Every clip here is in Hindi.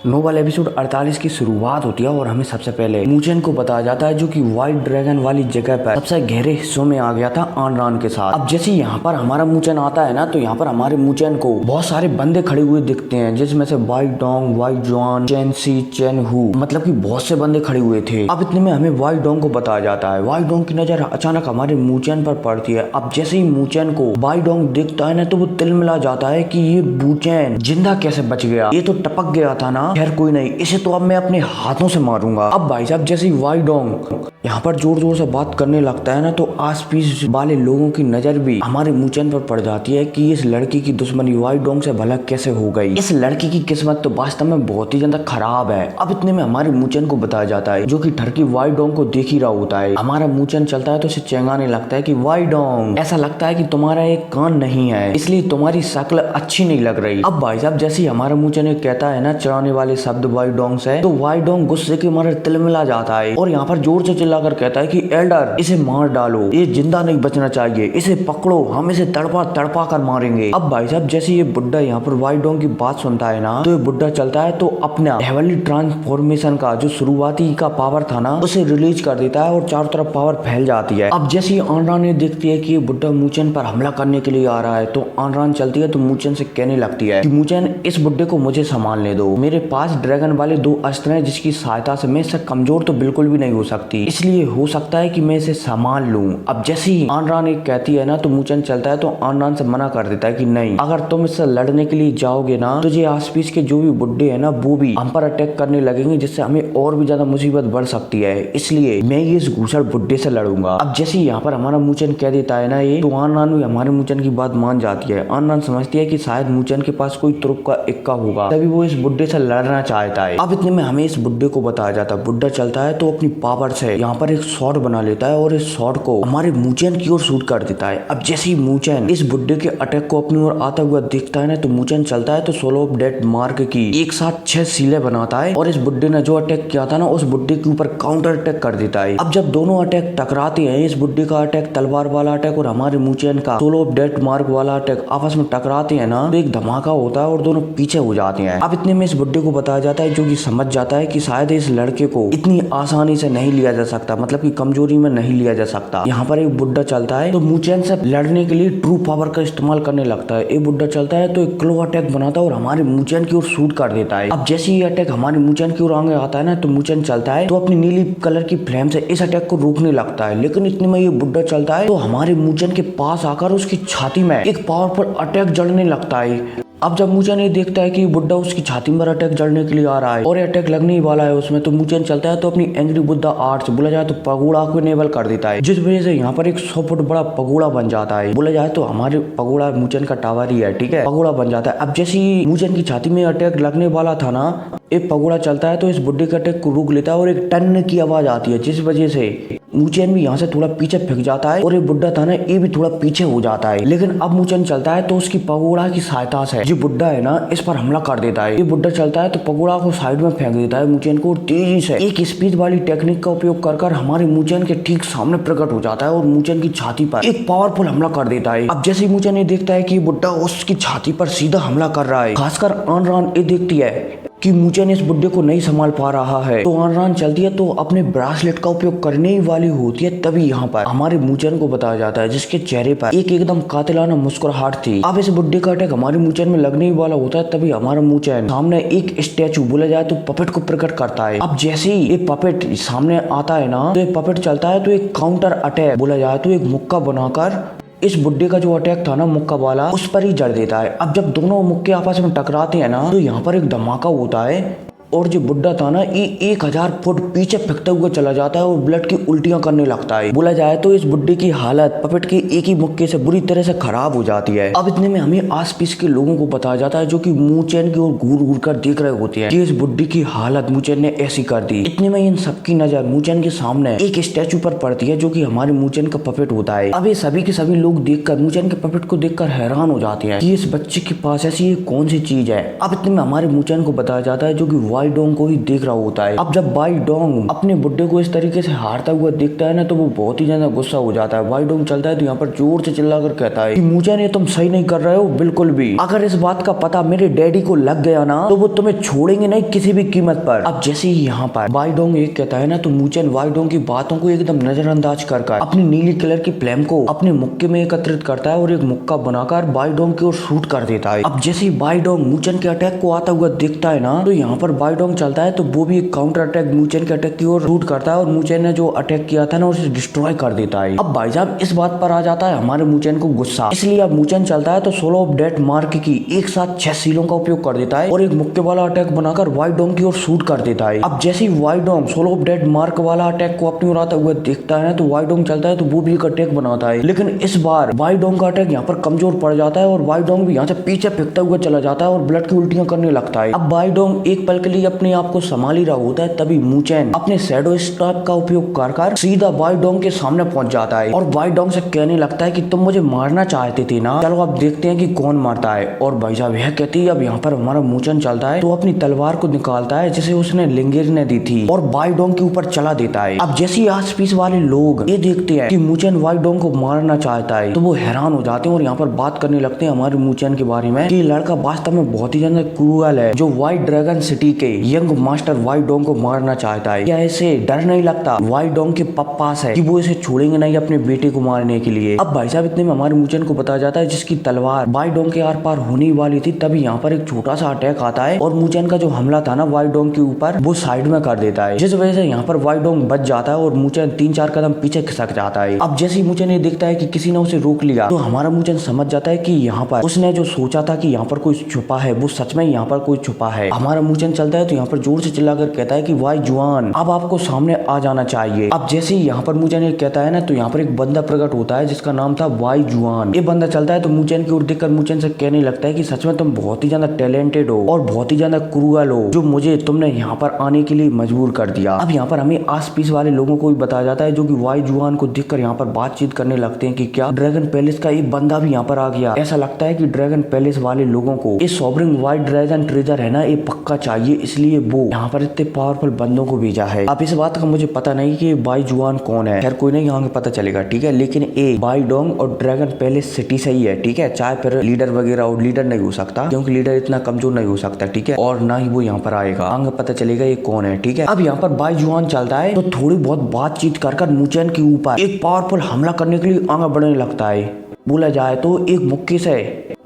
नोवेल एपिसोड 48 की शुरुआत होती है और हमें सबसे पहले मूचेन को बताया जाता है जो कि व्हाइट ड्रैगन वाली जगह पर सबसे गहरे हिस्सों में आ गया था आनरान के साथ। अब जैसे यहाँ पर हमारा मूचेन आता है ना, तो यहाँ पर हमारे मूचेन को बहुत सारे बंदे खड़े हुए दिखते हैं, जिसमें से व्हाइट डोंग, व्हाइट जॉन, चेन सी, चेन हु, मतलब कि बहुत से बंदे खड़े हुए थे। अब इतने में हमें व्हाइट डोंग को बताया जाता है। व्हाइट डोंग की नजर अचानक हमारे मूचेन पर पड़ती है। अब जैसे ही मूचेन को व्हाइट डोंग दिखता है ना, तो वो तिलमिला जाता है कि ये मूचेन जिंदा कैसे बच गया, ये तो टपक गया था ना, खैर कोई नहीं, इसे तो अब मैं अपने हाथों से मारूंगा। अब भाई साहब जैसे ही व्हाइट डोंग यहाँ पर जोर जोर से बात करने लगता है ना, तो आस पास वाले लोगों की नजर भी हमारे मूचेन पर पड़ जाती है कि इस लड़की की दुश्मनी व्हाइट डोंग से भला कैसे हो गई। इस लड़की की किस्मत तो वास्तव में बहुत ही ज्यादा खराब है। अब इतने में हमारे मूचेन को बताया जाता है, जो कि ठरकी व्हाइट डोंग को देख ही रहा होता है। हमारा मूचेन चलता है तो इसे चेंगाने लगता है कि व्हाइट डोंग, ऐसा लगता है कि तुम्हारा एक कान नहीं है, इसलिए तुम्हारी शक्ल अच्छी नहीं लग रही। अब भाई साहब जैसे ही हमारा मूचेन कहता है ना चढ़ाने वाले शब्द व्हाइट डोंग से, तो व्हाइट डोंग गुस्से के मारे तिलमिला जाता है और यहाँ पर जोर से चिल्लाकर कहता है कि एल्डर, इसे मार डालो, ये जिंदा नहीं बचना चाहिए, इसे पकड़ो, हम इसे तड़पा तड़पा कर मारेंगे। अब भाई साहब जैसे ये बुड्ढा यहाँ पर व्हाइट डोंग की बात सुनता है ना, तो ये बुड्ढा चलता है तो अपना हेवनली ट्रांसफॉर्मेशन का जो शुरुआती का पावर था ना, उसे रिलीज कर देता है और चारों तरफ पावर फैल जाती है। अब जैसे आनरान ने देखती है कि ये बुड्ढा मूचेन पर हमला करने के लिए आ रहा है, तो आनरान चलती है तो मूचेन से कहने लगती है कि मूचेन, इस बुड्ढे को मुझे संभालने दो, मेरे पास ड्रैगन वाले 2 अस्त्र हैं जिसकी सहायता से मैं इससे कमजोर तो बिल्कुल भी नहीं हो सकती, इसलिए हो सकता है कि मैं इसे संभाल लूं। अब जैसे ही आनरान एक कहती है ना, तो मूचेन चलता है तो आनरान से मना कर देता है कि नहीं, अगर तुम इससे लड़ने के लिए जाओगे ना, तो ये आसपास के जो भी बुड्ढे हैं ना, वो भी हम पर अटैक करने लगेंगे, जिससे हमें और भी ज्यादा मुसीबत बढ़ सकती है, इसलिए मैं ये इस घूसड़ बुड्ढे से लड़ूंगा। अब जैसे यहाँ पर हमारा मूचेन कह देता है ना ये, तो आनरान भी हमारे मूचेन की बात मान जाती है। आनरान समझती है कि शायद मूचेन के पास कोई तुरुप का इक्का होगा, तभी वो इस बुड्ढे से लड़ना चाहता है। अब इतने में हमें इस बुड्ढे को बताया जाता है। बुड्ढा चलता है तो अपनी पावर से यहाँ पर एक शॉट बना लेता है और इस शॉट को हमारे मूचेन की ओर शूट कर देता है। अब जैसे ही मूचेन इस बुड्ढे के अटैक को अपनी ओर आता हुआ देखता है ना, तो मूचेन चलता है तो सोलो ऑफ डेथ मार्क की एक साथ 6 सीले बनाता है और इस बुड्ढे ने जो अटैक किया था ना, उस बुड्ढे के ऊपर काउंटर अटैक कर देता है। अब जब दोनों अटैक टकराते हैं, इस बुड्ढे का अटैक, तलवार वाला अटैक और हमारे मूचेन का सोलो ऑफ डेथ मार्क वाला अटैक आपस में टकराते हैं ना, तो एक धमाका होता है और दोनों पीछे हो जाते हैं। अब इतने में इस बुड्ढे को बताया जाता है, जो कि समझ जाता है कि शायद इस लड़के को इतनी आसानी से नहीं लिया जा सकता, मतलब कि कमजोरी में नहीं लिया जा सकता। यहाँ पर एक बुड्ढा चलता है तो मूचेन से लड़ने के लिए ट्रू पावर का इस्तेमाल करने लगता है। एक बुड्ढा चलता है तो एक क्लो अटैक बनाता है और हमारे मूचेन की ओर शूट कर देता है। अब जैसे ये अटैक हमारे मूचेन की ओर आगे आता है ना, तो मूचेन चलता है तो अपनी नीली कलर की फ्लेम से इस अटैक को रोकने लगता है, लेकिन इतने में ये बुड्ढा चलता है तो हमारे मूचेन के पास आकर उसकी छाती में एक पावरफुल अटैक जड़ने लगता है। अब जब मूचेन ये देखता है कि बुड्ढा उसकी छाती में अटैक जड़ने के लिए आ रहा है और अटैक लगने ही वाला है उसमें, तो मूचेन चलता है तो अपनी एंग्री बुद्धा आर्ट्स, बोला जाए तो पगोड़ा को इनेबल कर देता है, जिस वजह से यहाँ पर एक 100 फुट बड़ा पगोड़ा बन जाता है। बोला जाए तो हमारे पगोड़ा मूचेन का टावर ही है, ठीक है, पगोड़ा बन जाता है। अब जैसे ही मूचेन की छाती में अटैक लगने वाला था ना, एक पगोड़ा चलता है तो इस बुड्ढे के अटैक को रोक लेता है और एक टन की आवाज आती है, जिस वजह से मूचेन भी यहाँ से थोड़ा पीछे फेंक जाता है और ये बुड्ढा था ना, ये भी थोड़ा पीछे हो जाता है। लेकिन अब मूचेन चलता है तो उसकी पगोड़ा की सहायता से जो बुड्ढा है ना, इस पर हमला कर देता है। ये बुड्ढा चलता है तो पगोड़ा को साइड में फेंक देता है मूचेन को, और तेजी से एक स्पीड वाली टेक्निक का उपयोग कर हमारे मूचेन के ठीक सामने प्रकट हो जाता है और मूचेन की छाती पर एक पावरफुल हमला कर देता है। अब जैसे मूचेन ये देखता है कि बुड्ढा उसकी छाती पर सीधा हमला कर रहा है, खासकर आनरान ये देखती है कि मूचेन इस बुड्ढे को नहीं संभाल पा रहा है, तो आनरान चलती है तो अपने ब्रासलेट का उपयोग करने ही वाली होती है, तभी यहाँ पर हमारे मूचेन को बताया जाता है, जिसके चेहरे पर एक एकदम कातिलाना मुस्कुराहट थी। अब इस बुड्ढे का अटैक हमारे मूचेन में लगने ही वाला होता है, तभी हमारा मूचेन सामने एक स्टैचू, बोला जाए तो पपेट को प्रकट करता है। अब जैसे ही ये पपेट सामने आता है ना, तो ये पपेट चलता है तो एक काउंटर अटैक, बोला जाए तो एक मुक्का बनाकर इस बुड्ढे का जो अटैक था ना मुक्का वाला, उस पर ही जड़ देता है। अब जब दोनों मुक्के आपस में टकराते हैं ना, तो यहाँ पर एक धमाका होता है और जो बुड्ढा था ना, ये 1000 फुट पीछे फेंकता हुआ चला जाता है और ब्लड की उल्टियां करने लगता है। बोला जाए तो इस बुड्ढे की हालत पपेट के एक ही मुक्के से बुरी तरह से खराब हो जाती है। अब इतने में हमें आसपास के लोगों को बताया जाता है, जो कि मूचेन की ओर घूर घूर कर देख रहे होते हैं कि इस बुड्ढे की हालत मूचेन ने ऐसी कर दी। इतने में इन सबकी नजर मूचेन के सामने एक स्टैचू पर पड़ती है, जो कि हमारे मूचेन का पपेट होता है। अब ये सभी के सभी लोग देखकर मूचेन के पपेट को देखकर हैरान हो जाते हैं कि इस बच्चे के पास ऐसी कौन सी चीज है। अब इतने में हमारे मूचेन को बताया जाता है, जो कि वाई डोंग को ही देख रहा होता है। अब जब वाई डोंग अपने बुड्ढे को इस तरीके से हारता हुआ देखता है ना तो वो बहुत ही ज्यादा गुस्सा हो जाता है। वाई डोंग चलता है तो यहाँ पर जोर से चिल्लाकर कहता है कि मूचेन ये तुम सही नहीं कर रहे हो बिल्कुल भी। अगर इस बात का पता मेरे डैडी को लग गया ना तो वो तुम्हें छोड़ेंगे नहीं किसी भी कीमत पर। अब जैसे ही यहाँ पर वाई डोंग एक कहता है ना तो मूचेन वाई डोंग की बातों को एकदम नजरअंदाज कर अपनी नीली कलर की फ्लेम को अपने मुक्के में एकत्रित करता है और एक मुक्का बनाकर वाई डोंग की ओर शूट कर देता है। अब जैसे ही वाई डोंग मूचेन के अटैक को आता हुआ देखता है ना तो यहाँ पर वाई डोंग चलता है तो वो भी एक काउंटर अटैक मूचेन के अटैक की ओर शूट करता है और मूचेन ने जो अटैक किया था ना उसे डिस्ट्रॉय कर देता है। अब भाई साहब इस बात पर आ जाता है हमारे मूचेन को गुस्सा, इसलिए अब मूचेन चलता है तो सोलो ऑफ डेथ मार्क की एक साथ 6 सीलों का उपयोग कर देता है और एक मुक्के वाला अटैक बनाकर वाई डोंग की ओर शूट कर देता है। अब जैसे ही वाई डोंग सोलो ऑफ डेथ मार्क वाला अटैक को अपनी ओर आता हुआ देखता है तो वाई डोंग चलता है तो वो भी एक अटैक बनाता है, लेकिन इस बार वाई डोंग का अटैक यहाँ पर कमजोर पड़ जाता है और वाई डोंग भी यहाँ से पीछे फेंकता हुआ चला जाता है और ब्लड की उल्टियां करने लगता है। अब वाई डोंग एक पल के लिए अपने आप को संभाल ही रहा होता है तभी मूचेन अपने शैडो स्टाफ का उपयोग कर सीधा वाई डोंग के सामने पहुंच जाता है और वाई डोंग से कहने लगता है कि तुम मुझे मारना चाहते थे ना, चलो अब देखते हैं कि कौन मारता है। और भाई साहब यह कहती है अब यहाँ पर हमारा मूचेन चलता है तो अपनी तलवार को निकालता है जिसे उसने लिंगेर ने दी थी और वाई डोंग के ऊपर चला देता है। अब जैसे ही आस पास वाले लोग ये देखते हैं कि मूचेन वाई डोंग को मारना चाहता है तो वो हैरान हो जाते हैं और यहाँ पर बात करने लगते हैं हमारे मूचेन के बारे में कि लड़का वास्तव में बहुत ही ज्यादा क्रूअल है जो व्हाइट ड्रैगन सिटी के यंग मास्टर वाई डोंग को मारना चाहता है। क्या ऐसे डर नहीं लगता वाई डोंग के पप्पा से कि वो इसे छोड़ेंगे नहीं अपने बेटे को मारने के लिए। अब भाई साहब इतने में हमारे मूचेन को बताया जाता है जिसकी तलवार वाई डोंग के आर पार होने वाली थी तभी यहाँ पर एक छोटा सा अटैक आता है और मूचेन का जो हमला था ना वाई डोंग के ऊपर वो साइड में कर देता है, जिस वजह से यहाँ पर वाई डोंग बच जाता है और मूचेन 3-4 कदम पीछे खिसक जाता है। अब जैसे ही मूचेन ये देखता है कि किसी ने उसे रोक लिया तो हमारा मूचेन समझ जाता है कि यहाँ पर उसने जो सोचा था कि यहाँ पर कोई छुपा है वो सच में यहाँ पर कोई छुपा है। हमारा मूचेन चलता है तो यहाँ पर जोर से चिल्लाकर कहता है कि वाई जुआन अब आपको सामने आ जाना चाहिए। अब जैसे ही यहाँ पर मूचेन ये कहता है ना तो यहाँ पर एक बंदा प्रकट होता है जिसका नाम था वाई जुआन। ये बंदा चलता है तो मूचेन की ओर देखकर मूचेन से कहने लगता है कि सच में तुम बहुत ही ज्यादा टैलेंटेड हो और बहुत ही ज्यादा क्रूअल हो जो मुझे तुमने यहाँ पर आने के लिए मजबूर कर दिया। अब यहाँ पर हमें आस पास वाले लोगों को भी बताया जाता है जो कि वाई जुआन को देखकर यहाँ पर बातचीत करने लगते हैं कि क्या ड्रैगन पैलेस का एक बंदा भी यहाँ पर आ गया। ऐसा लगता है कि ड्रैगन पैलेस वाले लोगों को ये सॉवरिंग व्हाइट ड्रैगन ट्रेजर है ना ये पक्का चाहिए, इसलिए वो यहाँ पर इतने पावरफुल बंदों को भेजा है। अब इस बात का मुझे पता नहीं कि वाई जुआन कौन है, खैर कोई नहीं यहाँ पता चलेगा, ठीक है, लेकिन ये वाई डोंग और ड्रैगन पैलेस सिटी से ही है, ठीक है, चाहे फिर लीडर वगैरह और लीडर नहीं हो सकता क्योंकि लीडर इतना कमजोर नहीं हो सकता, ठीक है, और ना ही वो यहाँ पर आएगा, आगे पता चलेगा ये कौन है, ठीक है। अब यहाँ पर वाई जुआन चलता है तो थोड़ी बहुत बातचीत कर मूचेन के ऊपर एक पावरफुल हमला करने के लिए आगे बढ़ने लगता है। बोला जाए तो एक मुक्के से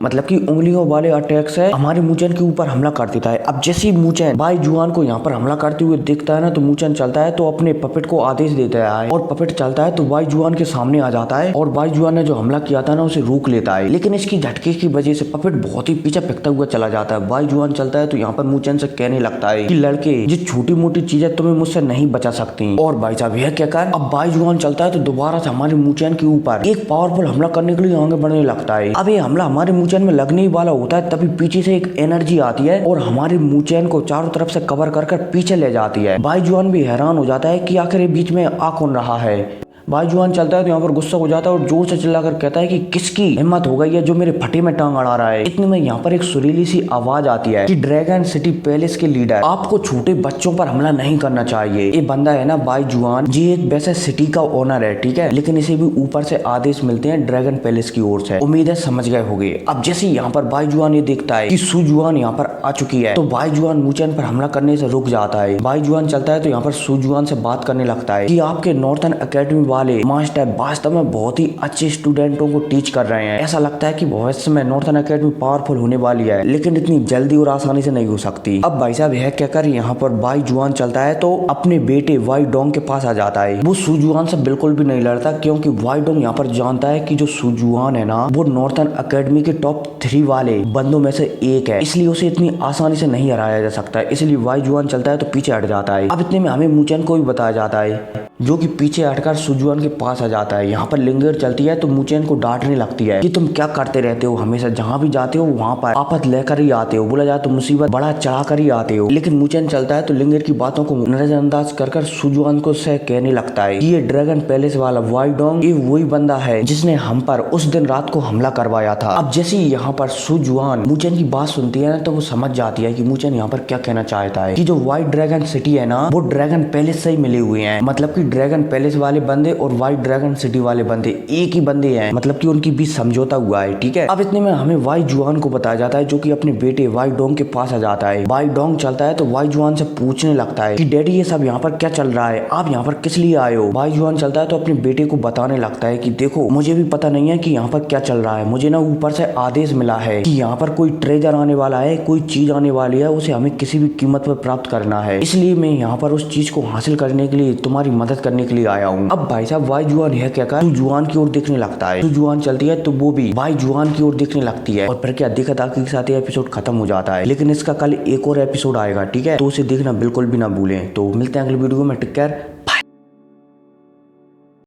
मतलब कि उंगलियों वाले अटैक से हमारे मूचेन के ऊपर हमला कर देता है। अब जैसे ही मूचेन वाई जुआन को यहाँ पर हमला करते हुए देखता है ना तो मूचेन चलता है तो अपने पपेट को आदेश देता है और पपेट चलता है तो वाई जुआन के सामने आ जाता है और वाई जुआन ने जो हमला किया था ना उसे रोक लेता है, लेकिन इसकी झटके की वजह से पपेट बहुत ही पीछे फेंकता हुआ चला जाता है। वाई जुआन चलता है तो यहाँ पर मूचेन से कहने लगता है कि लड़के ये छोटी मोटी चीजें तुम्हें मुझसे नहीं बचा सकती। और भाई साहब यह कहकर अब वाई जुआन चलता है तो दोबारा से हमारे मूचेन के ऊपर एक पावरफुल हमला करने के लिए आगे बढ़ने लगता है। अब ये हमला हमारे मूचेन में लगने ही वाला होता है तभी पीछे से एक एनर्जी आती है और हमारे मूचेन को चारों तरफ से कवर कर पीछे ले जाती है। वाई जुआन भी हैरान हो जाता है कि आखिर ये बीच में आ कौन रहा है। वाई जुआन चलता है तो यहाँ पर गुस्सा हो जाता है और जोर से चिल्लाकर कहता है कि किसकी हिम्मत हो गई है जो मेरे फटे में टांग अड़ा रहा है। इतने में यहाँ पर एक सुरीली सी आवाज आती है कि ड्रैगन सिटी पैलेस के लीडर आपको छोटे बच्चों पर हमला नहीं करना चाहिए। ये बंदा है ना वाई जुआन जी एक वैसे सिटी का ओनर है, ठीक है, लेकिन इसे भी ऊपर से आदेश मिलते हैं ड्रैगन पैलेस की ओर से। उम्मीद है समझ गए होंगे। अब जैसे यहाँ पर वाई जुआन ये देखता है कि सु जुआन यहाँ पर आ चुकी है तो वाई जुआन मूचेन पर हमला करने से रुक जाता है। वाई जुआन चलता है तो यहाँ पर सु जुआन से बात करने लगता है कि आपके नॉर्थन अकेडमी वाले मास्टर वास्तव में बहुत ही अच्छे स्टूडेंटों को टीच कर रहे हैं। ऐसा लगता है कि भविष्य में नॉर्थन अकेडमी पावरफुल होने वाली है, लेकिन इतनी जल्दी और आसानी से नहीं हो सकती। अब भाई साहब यह कहकर यहाँ पर वाई जुआन चलता है तो अपने बेटे वाई डोंग के पास आ जाता है। वो सु जुआन से बिल्कुल भी नहीं लड़ता क्योंकि वाई डोंग यहाँ पर जानता है कि जो सु जुआन है ना वो नॉर्थन अकेडमी के टॉप 3 वाले बंदों में से एक है, इसलिए उसे इतनी आसानी से नहीं हराया जा सकता है। इसलिए वाई जुआन चलता है तो पीछे हट जाता है। अब इतने में हमें मूचेन को भी बताया जाता है जो कि पीछे हटकर सु जुआन के पास आ जाता है। यहाँ पर लिंगर चलती है तो मुचेन को डांटने लगती है कि तुम क्या करते रहते हो, हमेशा जहाँ भी जाते हो वहाँ पर आफत लेकर ही आते हो, बोला जाए तो मुसीबत बड़ा चढ़ा कर ही आते हो। लेकिन मुचेन चलता है तो लिंगर की बातों को नजरअंदाज कर सुजुआन को से कहने लगता है कि ये ड्रैगन पैलेस वाला वाई डोंग ये वही बंदा है जिसने हम पर उस दिन रात को हमला करवाया था। अब जैसे ही यहाँ पर सुजुआन मुचेन की बात सुनती है ना तो वो समझ जाती है कि मुचेन यहाँ पर क्या कहना चाहता है कि जो व्हाइट ड्रैगन सिटी है ना वो ड्रैगन पैलेस से ही मिले हुए हैं। मतलब कि ड्रैगन पैलेस वाले बंदे और व्हाइट ड्रैगन सिटी वाले बंदे एक ही बंदे हैं, मतलब कि उनकी बीच समझौता हुआ है। ठीक है, अब इतने में हमें वाई जुआन को बताया जाता है जो कि अपने बेटे वाई डोंग के पास आ जाता है। वाई डोंग चलता है तो वाई जुआन से पूछने लगता है कि डैडी ये सब यहाँ पर क्या चल रहा है, आप यहाँ पर किस लिए आए हो। वाई जुआन चलता है तो अपने बेटे को बताने लगता है कि देखो मुझे भी पता नहीं है कि यहाँ पर क्या चल रहा है, मुझे ना ऊपर से आदेश मिला है कि यहाँ पर कोई ट्रेजर आने वाला है, कोई चीज आने वाली है, उसे हमें किसी भी कीमत पर प्राप्त करना है, इसलिए मैं यहाँ पर उस चीज को हासिल करने के लिए तुम्हारी मदद करने के लिए आया हूँ। अब भाई साहब वाई जुआन यह कहकर सुजुआन की ओर देखने लगता है। सुजुआन चलती है तो वो भी वाई जुआन की ओर देखने लगती है और फिर क्या दिक्कत आके के साथ ये एपिसोड खत्म हो जाता है। लेकिन इसका कल एक और एपिसोड आएगा, ठीक है, तो उसे देखना बिल्कुल भी ना भूलें। तो मिलते हैं अगले वीडियो में, टेक केयर।